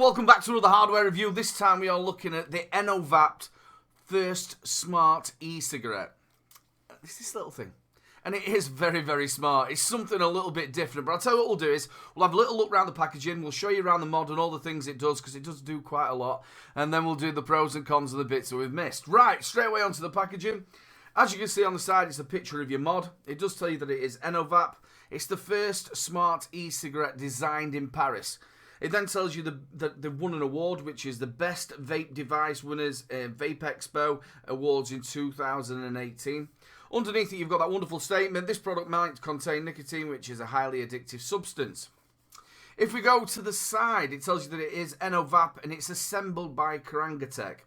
welcome back to another hardware review. This time we are looking at the enovap first smart e-cigarette. It's this little thing. And it is very, very smart. It's something a little bit different. But I'll tell you what we'll do is, we'll have a little look around the packaging. We'll show you around the mod and all the things it does, because it does do quite a lot. And then we'll do the pros and cons of the bits that we've missed. Right, straight away onto the packaging. As you can see on the side, it's a picture of your mod. It does tell you that it is enovap. It's the first smart e-cigarette designed in Paris. It then tells you that they've won an award, which is the Best Vape Device Winners Vape Expo Awards in 2018. Underneath it, you've got that wonderful statement, this product might contain nicotine, which is a highly addictive substance. If we go to the side, it tells you that it is enovap and it's assembled by Karangatech.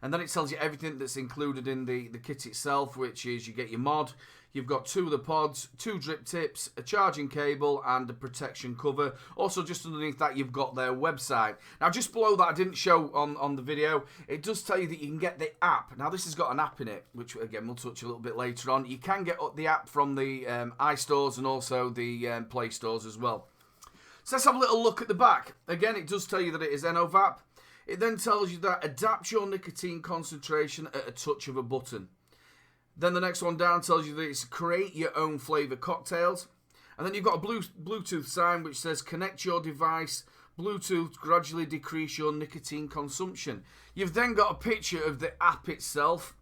And then it tells you everything that's included in the kit itself, which is you get your mod, you've got 2 of the pods, 2 drip tips, a charging cable and a protection cover. Also just underneath that you've got their website. Now just below that, I didn't show on the video, it does tell you that you can get the app. Now this has got an app in it, which again we'll touch a little bit later on. You can get the app from the iStores and also the Play Stores as well. So let's have a little look at the back. Again, it does tell you that it is enovap. It then tells you that adapts your nicotine concentration at a touch of a button. Then the next one down tells you that it's create your own flavour cocktails. And then you've got a Bluetooth sign which says connect your device, Bluetooth gradually decrease your nicotine consumption. You've then got a picture of the app itself.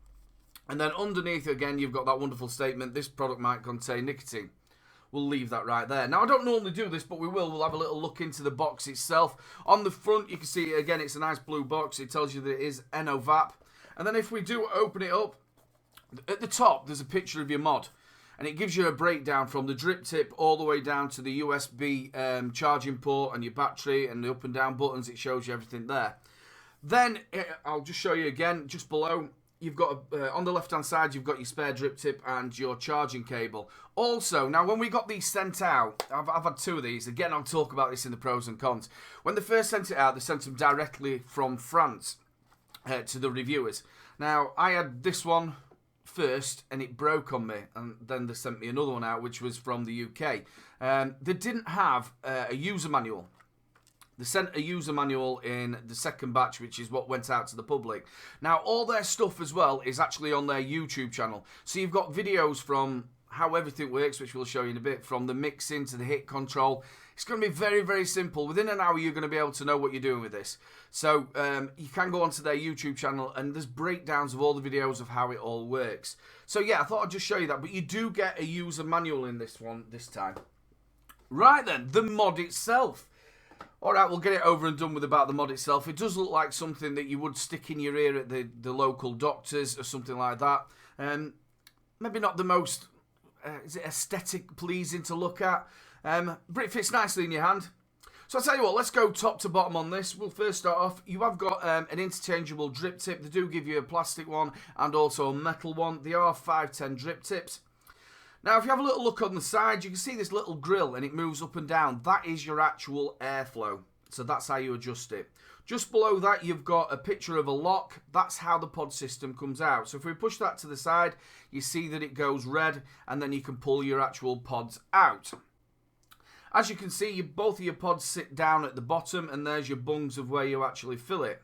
And then underneath again you've got that wonderful statement, this product might contain nicotine. We'll leave that right there. Now, I don't normally do this, but we will. We'll have a little look into the box itself. On the front, you can see, again, it's a nice blue box. It tells you that it is enovap. And then if we do open it up, at the top, there's a picture of your mod. And it gives you a breakdown from the drip tip all the way down to the USB charging port and your battery and the up and down buttons. It shows you everything there. Then, I'll just show you again, just below. You've got, on the left-hand side, you've got your spare drip tip and your charging cable. Also, now when we got these sent out, I've had 2 of these. Again, I'll talk about this in the pros and cons. When they first sent it out, they sent them directly from France to the reviewers. Now, I had this one first, and it broke on me. And then they sent me another one out, which was from the UK. They didn't have a user manual. They sent a user manual in the second batch, which is what went out to the public. Now, all their stuff as well is actually on their YouTube channel. So you've got videos from how everything works, which we'll show you in a bit, from the mixing to the hit control. It's going to be very, very simple. Within an hour, you're going to be able to know what you're doing with this. So you can go onto their YouTube channel, and there's breakdowns of all the videos of how it all works. So yeah, I thought I'd just show you that. But you do get a user manual in this one this time. Right then, the mod itself. Alright, we'll get it over and done with about the mod itself. It does look like something that you would stick in your ear at the local doctors or something like that. Maybe not the most is it aesthetic pleasing to look at, but it fits nicely in your hand. So I'll tell you what, let's go top to bottom on this. We'll first start off, you have got an interchangeable drip tip. They do give you a plastic one and also a metal one. They are 510 drip tips. Now, if you have a little look on the side, you can see this little grill and it moves up and down. That is your actual airflow. So that's how you adjust it. Just below that, you've got a picture of a lock. That's how the pod system comes out. So if we push that to the side, you see that it goes red and then you can pull your actual pods out. As you can see, both of your pods sit down at the bottom and there's your bungs of where you actually fill it.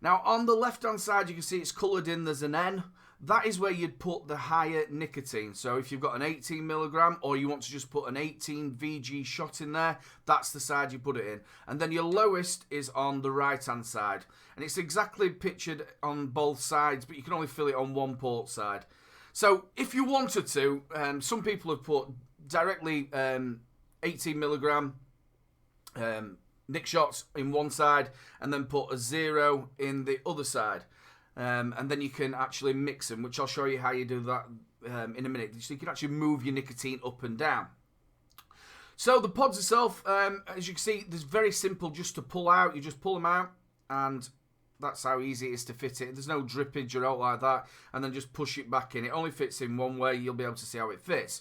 Now, on the left-hand side, you can see it's coloured in. There's an N. That is where you'd put the higher nicotine. So if you've got an 18 milligram or you want to just put an 18 VG shot in there, that's the side you put it in. And then your lowest is on the right-hand side. And it's exactly pictured on both sides, but you can only fill it on one port side. So if you wanted to, some people have put directly 18 milligram nic shots in one side and then put a 0 in the other side. And then you can actually mix them, which I'll show you how you do that in a minute. So you can actually move your nicotine up and down. So the pods itself, as you can see, it's very simple just to pull out. You just pull them out, and that's how easy it is to fit it. There's no drippage or out like that, and then just push it back in. It only fits in one way. You'll be able to see how it fits.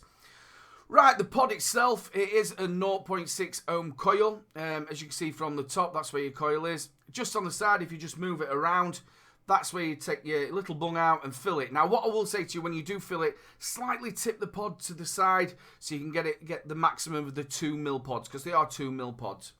Right, the pod itself, it is a 0.6 ohm coil. As you can see from the top, that's where your coil is. Just on the side, if you just move it around, that's where you take your little bung out and fill it. Now, what I will say to you, when you do fill it, slightly tip the pod to the side so you can get the maximum of the 2 mil pods, because they are 2 mil pods.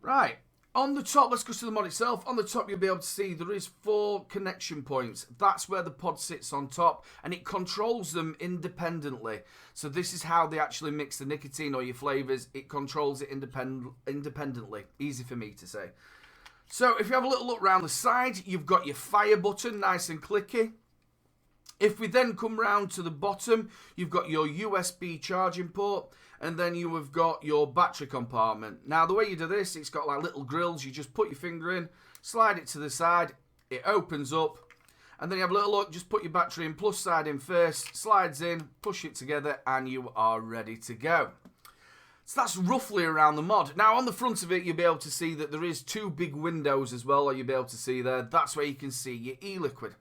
Right, On the top, let's go to the mod itself. On the top, you'll be able to see there is 4 connection points. That's where the pod sits on top, and it controls them independently. So this is how they actually mix the nicotine or your flavours. It controls it independently. Easy for me to say. So if you have a little look around the side, you've got your fire button, nice and clicky. If we then come round to the bottom, you've got your USB charging port, and then you have got your battery compartment. Now, the way you do this, it's got like little grills. You just put your finger in, slide it to the side, it opens up, and then you have a little look, just put your battery in, plus side in first, slides in, push it together, and you are ready to go. So that's roughly around the mod. Now, on the front of it, you'll be able to see that there is 2 big windows as well, or you'll be able to see there. That's where you can see your e-liquid.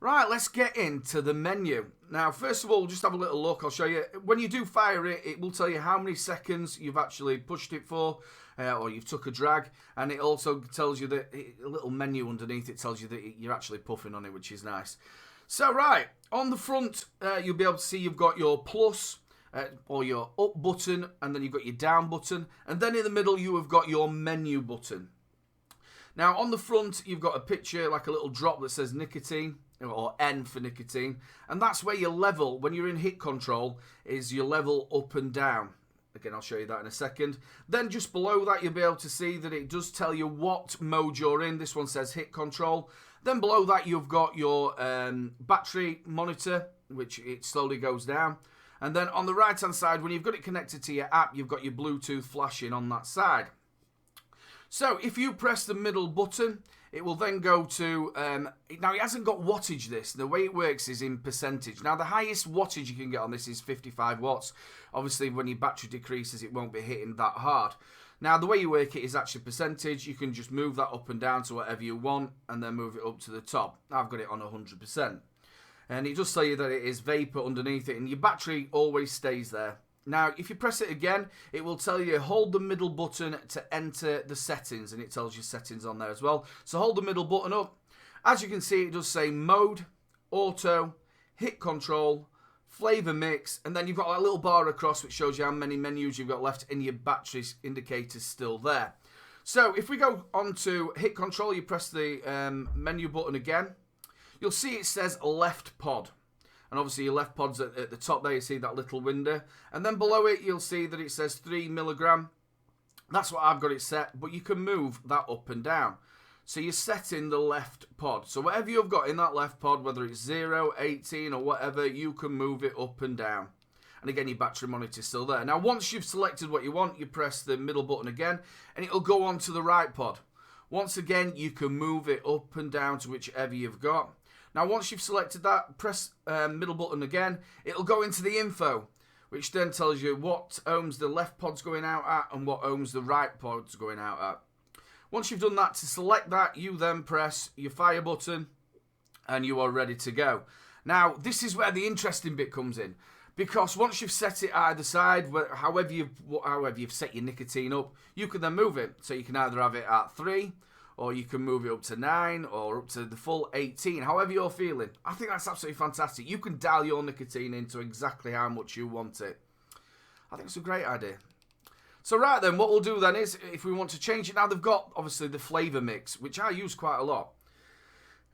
Right, let's get into the menu. Now, first of all, just have a little look. I'll show you. When you do fire it, it will tell you how many seconds you've actually pushed it for, or you've took a drag. And it also tells you that a little menu underneath it tells you that you're actually puffing on it, which is nice. So, right, on the front, you'll be able to see you've got your plus or your up button, and then you've got your down button. And then in the middle, you have got your menu button. Now, on the front, you've got a picture, like a little drop that says nicotine, or N for nicotine, and that's where your level, when you're in hit control, is your level up and down. Again, I'll show you that in a second. Then just below that, you'll be able to see that it does tell you what mode you're in. This one says hit control. Then below that, you've got your battery monitor, which it slowly goes down. And then on the right-hand side, when you've got it connected to your app, you've got your Bluetooth flashing on that side. So if you press the middle button, it will then go to, now it hasn't got wattage this, the way it works is in percentage. Now the highest wattage you can get on this is 55 watts. Obviously when your battery decreases it won't be hitting that hard. Now the way you work it is actually percentage. You can just move that up and down to whatever you want and then move it up to the top. I've got it on 100%. And it does tell you that it is vapor underneath it and your battery always stays there. Now, if you press it again, it will tell you hold the middle button to enter the settings, and it tells you settings on there as well. So hold the middle button up. As you can see, it does say mode, auto, hit control, flavour mix, and then you've got a little bar across which shows you how many menus you've got left and your battery indicator's still there. So if we go on to hit control, you press the menu button again, you'll see it says left pod. And obviously your left pod's at the top there, you see that little window. And then below it, you'll see that it says 3 milligram. That's what I've got it set, but you can move that up and down. So you're setting the left pod. So whatever you've got in that left pod, whether it's 0, 18 or whatever, you can move it up and down. And again, your battery monitor's still there. Now, once you've selected what you want, you press the middle button again, and it'll go on to the right pod. Once again, you can move it up and down to whichever you've got. Now, once you've selected that, press middle button again. It'll go into the info, which then tells you what ohms the left pod's going out at and what ohms the right pod's going out at. Once you've done that, to select that, you then press your fire button and you are ready to go. Now, this is where the interesting bit comes in, because once you've set it either side, however you've set your nicotine up, you can then move it. So you can either have it at 3, or you can move it up to 9 or up to the full 18, however you're feeling. I think that's absolutely fantastic. You can dial your nicotine into exactly how much you want it. I think it's a great idea. So right then, what we'll do then is, if we want to change it, now they've got, obviously, the flavour mix, which I use quite a lot.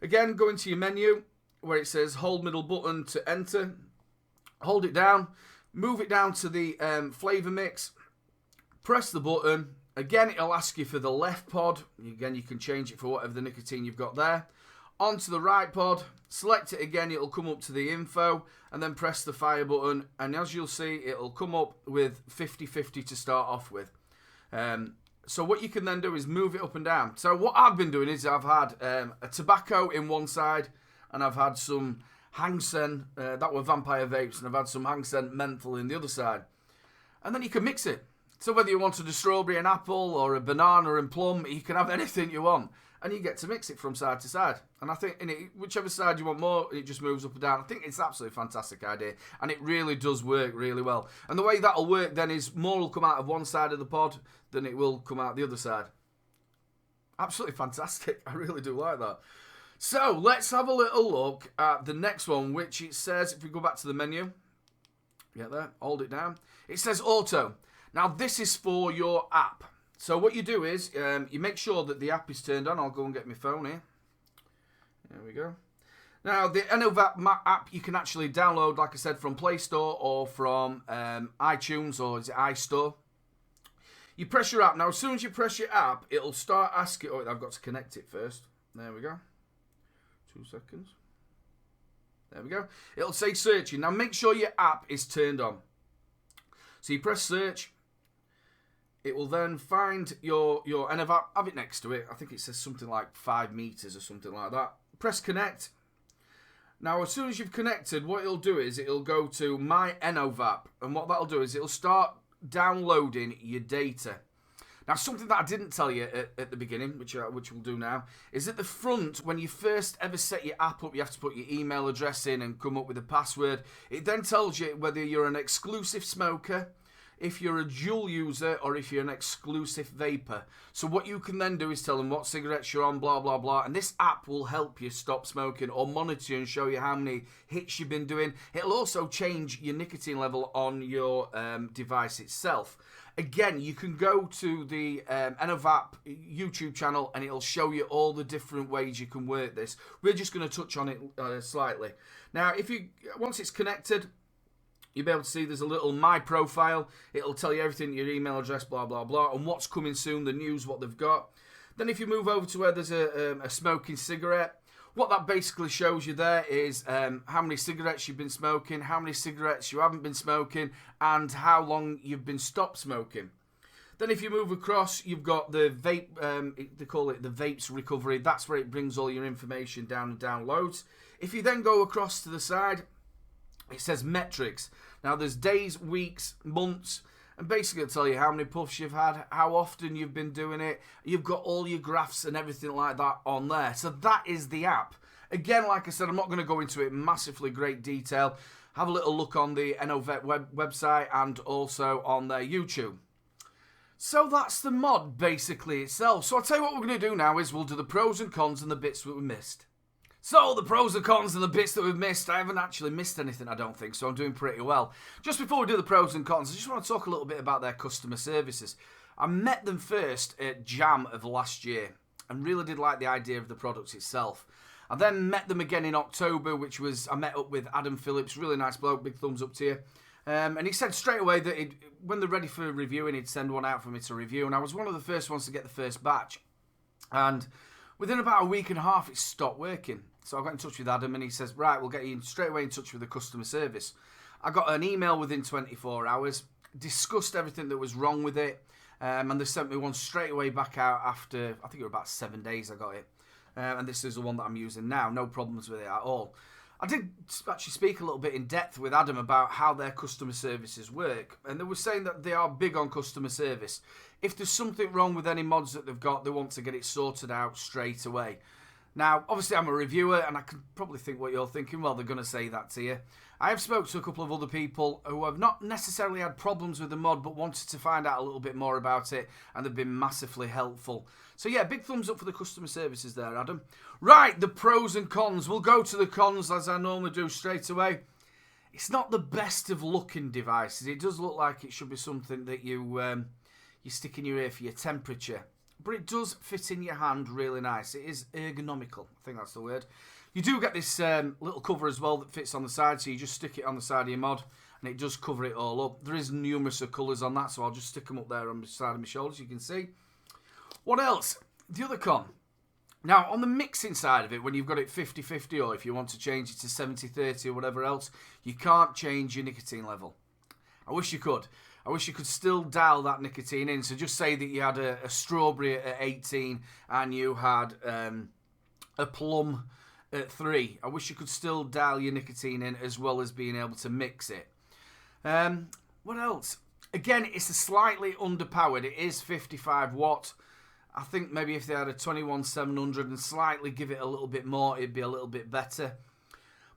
Again, go into your menu, where it says hold middle button to enter. Hold it down, move it down to the flavour mix, press the button. Again, it'll ask you for the left pod. Again, you can change it for whatever the nicotine you've got there. Onto the right pod, select it again, it'll come up to the info, and then press the fire button, and as you'll see, it'll come up with 50-50 to start off with. So what you can then do is move it up and down. So what I've been doing is I've had a tobacco in one side, and I've had some Hang Sen, that were vampire vapes, and I've had some Hang Sen menthol in the other side. And then you can mix it. So whether you wanted a strawberry and apple or a banana and plum, you can have anything you want. And you get to mix it from side to side. And I think whichever side you want more, it just moves up and down. I think it's an absolutely fantastic idea. And it really does work really well. And the way that'll work then is more will come out of one side of the pod than it will come out the other side. Absolutely fantastic. I really do like that. So let's have a little look at the next one, which it says, if we go back to the menu, get there, hold it down. It says auto. Now, this is for your app. So what you do is you make sure that the app is turned on. I'll go and get my phone here. There we go. Now, the enovap app you can actually download, like I said, from Play Store or from iTunes, or is it iStore? You press your app. Now, as soon as you press your app, it'll start asking... Oh, I've got to connect it first. There we go. 2 seconds. There we go. It'll say searching. Now, make sure your app is turned on. So you press search. It will then find your enovap. Have it next to it. I think it says something like 5 meters or something like that. Press connect. Now, as soon as you've connected, what it'll do is it'll go to My enovap. And what that'll do is it'll start downloading your data. Now, something that I didn't tell you at the beginning, which we'll do now, is at the front, when you first ever set your app up, you have to put your email address in and come up with a password. It then tells you whether you're an exclusive smoker, if you're a dual user, or if you're an exclusive vapor. So what you can then do is tell them what cigarettes you're on, blah, blah, blah. And this app will help you stop smoking or monitor you and show you how many hits you've been doing. It'll also change your nicotine level on your device itself. Again, you can go to the enovap YouTube channel and it'll show you all the different ways you can work this. We're just going to touch on it slightly. Now, once it's connected, you'll be able to see there's a little My Profile. It'll tell you everything, your email address, blah, blah, blah, and what's coming soon, the news, what they've got. Then if you move over to where there's a smoking cigarette, what that basically shows you there is how many cigarettes you've been smoking, how many cigarettes you haven't been smoking, and how long you've been stopped smoking. Then if you move across, you've got the vape, they call it the Vapes Recovery. That's where it brings all your information down and downloads. If you then go across to the side, it says metrics. Now there's days, weeks, months, and basically it'll tell you how many puffs you've had, how often you've been doing it. You've got all your graphs and everything like that on there. So that is the app. Again, like I said, I'm not going to go into it in massively great detail. Have a little look on the enovap website and also on their YouTube. So that's the mod basically itself. So I'll tell you what we're going to do now is we'll do the pros and cons and the bits that we missed. So, the pros and cons and the bits that we've missed. I haven't actually missed anything, I don't think, so I'm doing pretty well. Just before we do the pros and cons, I just want to talk a little bit about their customer services. I met them first at Jam of last year and really did like the idea of the product itself. I then met them again in October, I met up with Adam Phillips, really nice bloke, big thumbs up to you. And he said straight away that when they're ready for reviewing, he'd send one out for me to review. And I was one of the first ones to get the first batch. And within about a week and a half, it stopped working. So I got in touch with Adam and he says, right, we'll get you straight away in touch with the customer service. I got an email within 24 hours, discussed everything that was wrong with it, and they sent me one straight away back out after, I think it was about 7 days I got it. And this is the one that I'm using now, no problems with it at all. I did actually speak a little bit in depth with Adam about how their customer services work, and they were saying that they are big on customer service. If there's something wrong with any mods that they've got, they want to get it sorted out straight away. Now, obviously I'm a reviewer and I can probably think what you're thinking, well, they're going to say that to you. I have spoken to a couple of other people who have not necessarily had problems with the mod but wanted to find out a little bit more about it, and they've been massively helpful. So yeah, big thumbs up for the customer services there, Adam. Right, the pros and cons. We'll go to the cons as I normally do straight away. It's not the best of looking devices. It does look like it should be something that you stick in your ear for your temperature. But it does fit in your hand really nice. It is ergonomical. I think that's the word. You do get this little cover as well that fits on the side, so you just stick it on the side of your mod and it does cover it all up. There is numerous of colours on that, so I'll just stick them up there on the side of my shoulders, you can see. What else? The other con. Now, on the mixing side of it, when you've got it 50-50 or if you want to change it to 70-30 or whatever else, you can't change your nicotine level. I wish you could. I wish you could still dial that nicotine in. So just say that you had a strawberry at 18 and you had a plum at 3. I wish you could still dial your nicotine in as well as being able to mix it. What else? Again, it's a slightly underpowered. It is 55 watt. I think maybe if they had a 21700 and slightly give it a little bit more, it'd be a little bit better.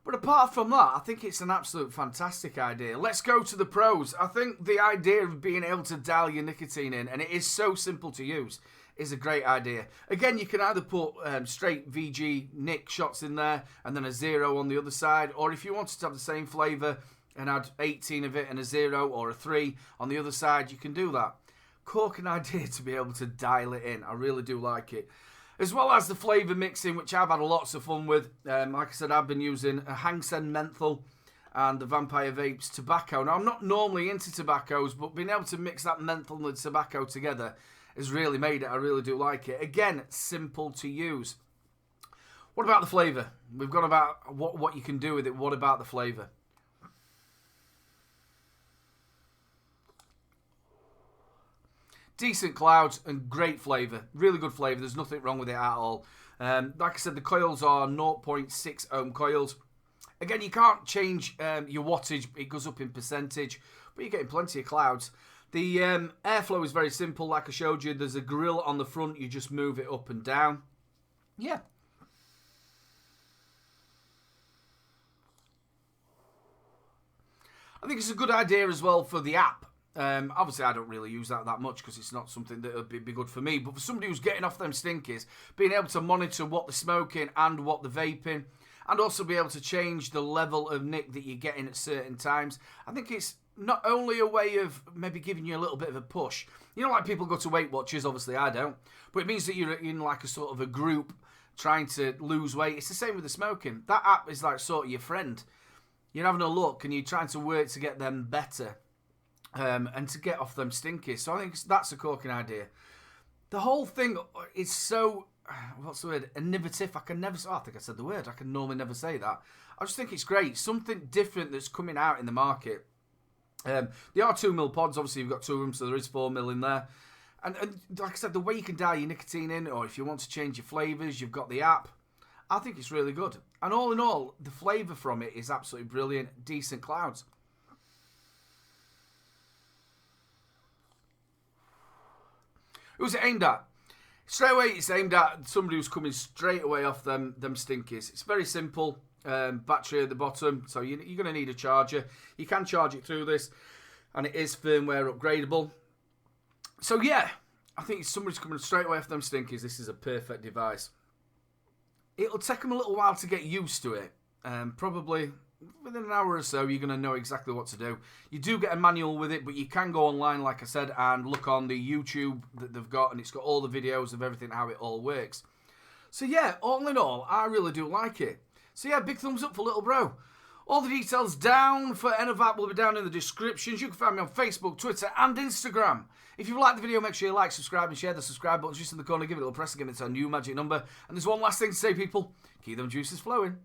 But apart from that, I think it's an absolute fantastic idea. Let's go to the pros. I think the idea of being able to dial your nicotine in, and it is so simple to use, is a great idea. Again, you can either put straight VG nic shots in there and then a 0 on the other side, or if you wanted to have the same flavour and add 18 of it and a 0 or a 3 on the other side, you can do that. corking idea to be able to dial it in. I really do like it. As well as the flavour mixing, which I've had lots of fun with. Like I said, I've been using a Hang Seng menthol and the Vampire Vapes tobacco. Now, I'm not normally into tobaccos, but being able to mix that menthol and the tobacco together has really made it. I really do like it. Again, simple to use. What about the flavour? We've got about what you can do with it. What about the flavour? Decent clouds and great flavour. Really good flavour. There's nothing wrong with it at all. Like I said, the coils are 0.6 ohm coils. Again, you can't change your wattage. It goes up in percentage, but you're getting plenty of clouds. The airflow is very simple. Like I showed you, there's a grill on the front. You just move it up and down. Yeah. I think it's a good idea as well for the app. Obviously, I don't really use that much because it's not something that would be good for me. But for somebody who's getting off them stinkies, being able to monitor what they're smoking and what they're vaping, and also be able to change the level of nic that you're getting at certain times, I think it's not only a way of maybe giving you a little bit of a push. You know, like people go to Weight Watchers, obviously I don't, but it means that you're in like a sort of a group trying to lose weight. It's the same with the smoking. That app is like sort of your friend. You're having a look and you're trying to work to get them better. And to get off them stinkies. So I think that's a corking idea. The whole thing is so, what's the word, innovative. I think I said the word. I can normally never say that. I just think it's great. Something different that's coming out in the market. They are 2ml pods. Obviously, you've got 2 of them, so there is 4ml in there. And like I said, the way you can dial your nicotine in, or if you want to change your flavours, you've got the app. I think it's really good. And all in all, the flavour from it is absolutely brilliant. Decent clouds. Who's it aimed at? Straight away, it's aimed at somebody who's coming straight away off them stinkies. It's very simple. Battery at the bottom, so you're going to need a charger. You can charge it through this, and it is firmware upgradable. So yeah, I think if somebody's coming straight away off them stinkies, this is a perfect device. It'll take them a little while to get used to it. Probably within an hour or so, you're going to know exactly what to do. You do get a manual with it, but you can go online, like I said, and look on the YouTube that they've got, and it's got all the videos of everything, how it all works. So yeah, all in all, I really do like it. So yeah, big thumbs up for Little Bro. All the details down for enovap will be down in the descriptions. You can find me on Facebook, Twitter, and Instagram. If you've liked the video, make sure you like, subscribe, and share. The subscribe button's just in the corner. Give it a little press again. It's our new magic number. And there's one last thing to say, people. Keep them juices flowing.